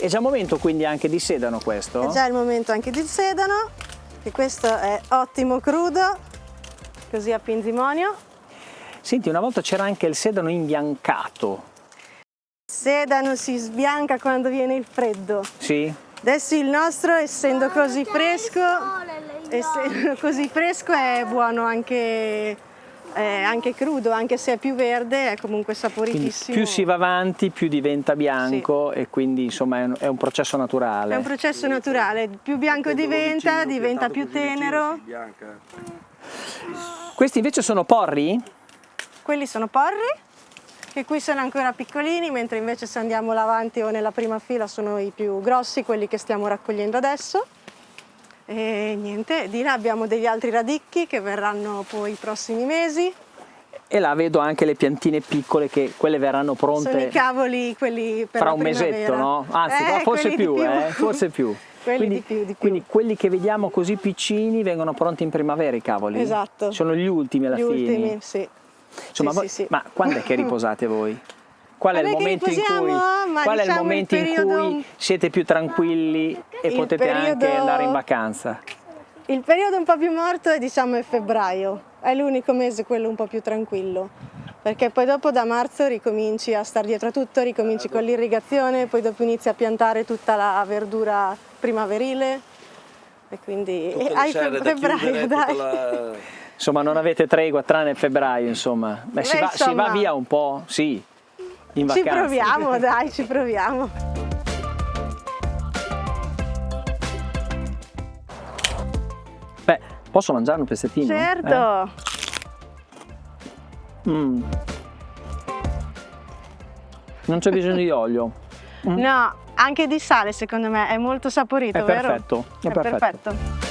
È già il momento quindi anche di sedano questo? È già il momento anche di sedano, che questo è ottimo crudo, così a pinzimonio. Senti, una volta c'era anche il sedano imbiancato. Il sedano si sbianca quando viene il freddo. Sì? Adesso il nostro, essendo così fresco, è buono anche crudo, anche se è più verde, è comunque Quindi saporitissimo. più si va avanti, più diventa bianco, sì. E quindi insomma è un processo naturale. È un processo naturale, più bianco diventa più tenero. Questi invece sono porri? Quelli sono porri, che qui sono ancora piccolini, mentre invece se andiamo là avanti o nella prima fila sono i più grossi, quelli che stiamo raccogliendo adesso. E niente, di là abbiamo degli altri radicchi che verranno poi i prossimi mesi. E là vedo anche le piantine piccole, che quelle verranno pronte. Sono i cavoli, quelli per fra la un mesetto, primavera. no? Anzi, forse più, forse più. Quindi quindi quelli che vediamo così piccini vengono pronti in primavera, i cavoli? Esatto. Sono gli ultimi alla fine? Gli ultimi, sì. Insomma, sì. Ma quando è che riposate voi? Qual è il momento in cui siete più tranquilli e potete anche andare in vacanza? Il periodo un po' più morto è febbraio, è l'unico mese quello un po' più tranquillo, perché poi dopo da marzo ricominci a star dietro a tutto, ricominci con l'irrigazione, poi dopo inizi a piantare tutta la verdura primaverile e quindi febbraio, dai. Insomma, non avete tregua tranne febbraio, insomma. Beh, si va via un po', sì, in vacanza. Ci proviamo, dai, ci proviamo. Beh, posso mangiare un pezzettino? Certo. Non c'è bisogno di olio. No, anche di sale secondo me, è molto saporito, vero? È perfetto.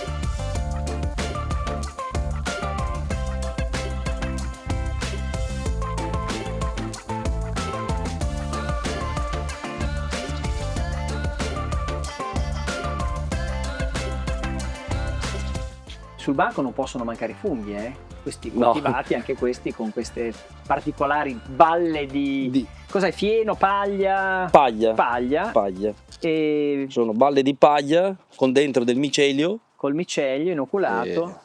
Sul banco non possono mancare i funghi, questi coltivati, no. Anche questi con queste particolari balle di... Cos'è? Fieno, paglia? Paglia. E... Sono balle di paglia con dentro del micelio. Col micelio inoculato.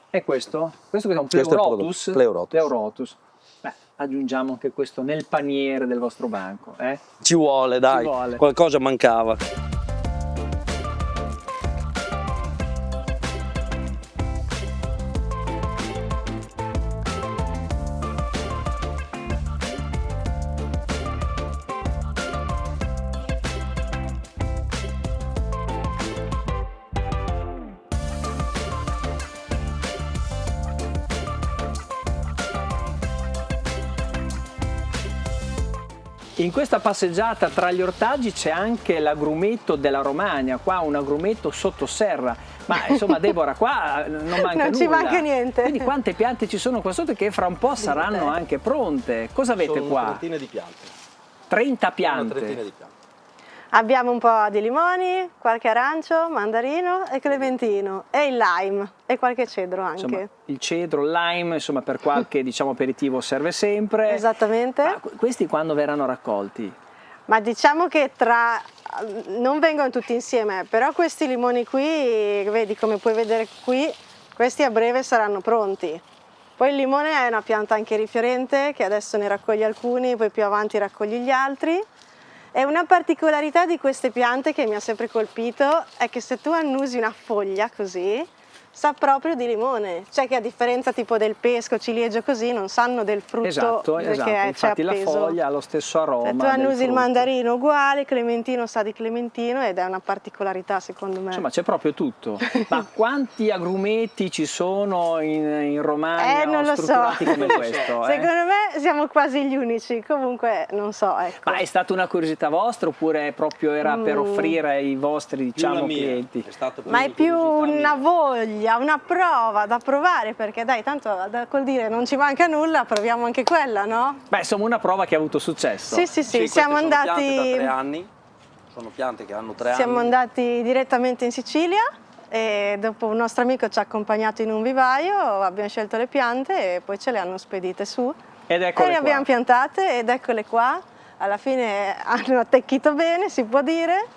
E questo? Questo è un Pleurotus? Pleurotus. Beh, aggiungiamo anche questo nel paniere del vostro banco. Ci vuole, dai. Qualcosa mancava. In questa passeggiata tra gli ortaggi c'è anche l'agrumeto della Romagna, qua un agrumeto sotto serra, ma insomma Deborah qua non manca nulla. Non ci manca niente. Quindi quante piante ci sono qua sotto che fra un po' saranno anche pronte? Cosa avete sono qua? Una trentina di piante. 30 piante? Una trentina di piante. Abbiamo un po' di limoni, qualche arancio, mandarino e clementino e il lime e qualche cedro anche. Insomma, il cedro, il lime, insomma per qualche aperitivo serve sempre. Esattamente. Ma questi quando verranno raccolti? Ma diciamo che non vengono tutti insieme, però questi limoni qui, vedi come puoi vedere qui, questi a breve saranno pronti. Poi il limone è una pianta anche rifiorente che adesso ne raccoglie alcuni, poi più avanti raccogli gli altri. E una particolarità di queste piante che mi ha sempre colpito è che se tu annusi una foglia così, sa proprio di limone, cioè che a differenza tipo del pesco, ciliegio così, non sanno del frutto esatto. Che infatti la foglia ha lo stesso aroma. Se tu annusi il mandarino uguale, il clementino sa di clementino ed è una particolarità secondo me. Insomma c'è proprio tutto. Ma quanti agrumeti ci sono in Romagna non lo strutturati so. come questo? Secondo me siamo quasi gli unici, comunque non so. Ecco. Ma è stata una curiosità vostra oppure proprio era per offrire ai vostri clienti? Ma è più una voglia, una prova da provare, perché dai, tanto col dire non ci manca nulla, proviamo anche quella, no? Beh, insomma una prova che ha avuto successo. Sì, siamo andati... Sono piante da 3 anni, sono piante che hanno 3 anni. Siamo andati direttamente in Sicilia e dopo un nostro amico ci ha accompagnato in un vivaio, abbiamo scelto le piante e poi ce le hanno spedite su. Ed eccole le abbiamo piantate ed eccole qua. alla fine hanno attecchito bene, si può dire.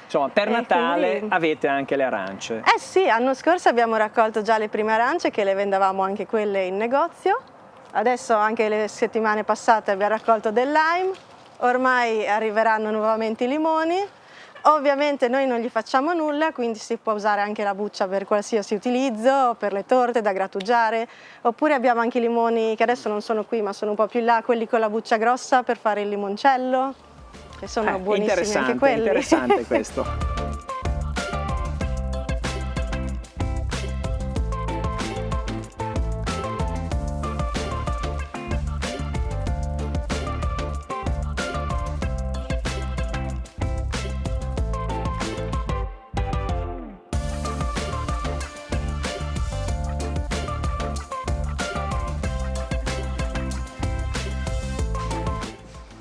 Insomma, per Natale quindi... avete anche le arance. Eh sì, l'anno scorso abbiamo raccolto già le prime arance, che le vendavamo anche quelle in negozio. Adesso anche le settimane passate abbiamo raccolto del lime, ormai arriveranno nuovamente i limoni. Ovviamente noi non gli facciamo nulla, quindi si può usare anche la buccia per qualsiasi utilizzo, per le torte da grattugiare, oppure abbiamo anche i limoni che adesso non sono qui ma sono un po' più in là, quelli con la buccia grossa per fare il limoncello, che sono buonissimi anche quelli. Interessante questo.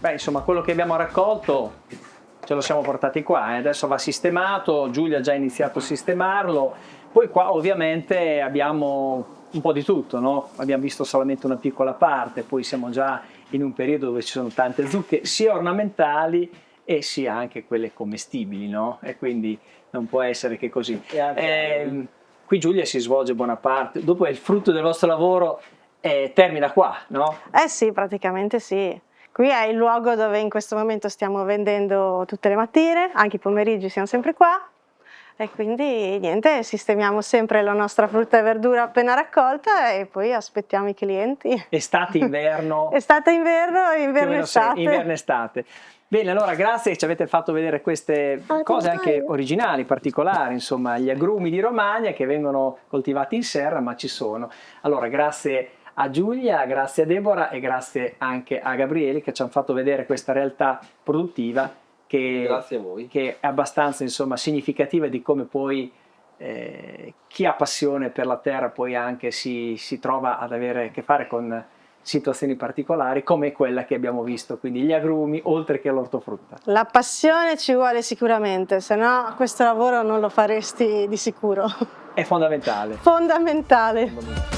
Beh, insomma, quello che abbiamo raccolto ce lo siamo portati qua, adesso va sistemato, Giulia ha già iniziato a sistemarlo, poi qua ovviamente abbiamo un po' di tutto, no? Abbiamo visto solamente una piccola parte, poi siamo già in un periodo dove ci sono tante zucche, sia ornamentali e sia anche quelle commestibili, no? E quindi non può essere che così. Qui Giulia si svolge buona parte, dopo il frutto del vostro lavoro termina qua, no? Eh sì, praticamente sì. Qui è il luogo dove in questo momento stiamo vendendo tutte le mattine, anche i pomeriggi siamo sempre qua e quindi niente, sistemiamo sempre la nostra frutta e verdura appena raccolta e poi aspettiamo i clienti. Estate, inverno? Estate, inverno, inverno, estate. Inverno, estate. Bene, allora grazie che ci avete fatto vedere queste cose anche originali, particolari, insomma, gli agrumi di Romagna che vengono coltivati in serra ma ci sono. Allora grazie a Giulia, grazie a Deborah e grazie anche a Gabriele che ci hanno fatto vedere questa realtà produttiva che, grazie a voi. Che è abbastanza insomma, significativa di come poi chi ha passione per la terra poi anche si trova ad avere a che fare con situazioni particolari come quella che abbiamo visto, quindi gli agrumi oltre che l'ortofrutta. La passione ci vuole sicuramente, se no questo lavoro non lo faresti di sicuro. È fondamentale. Fondamentale.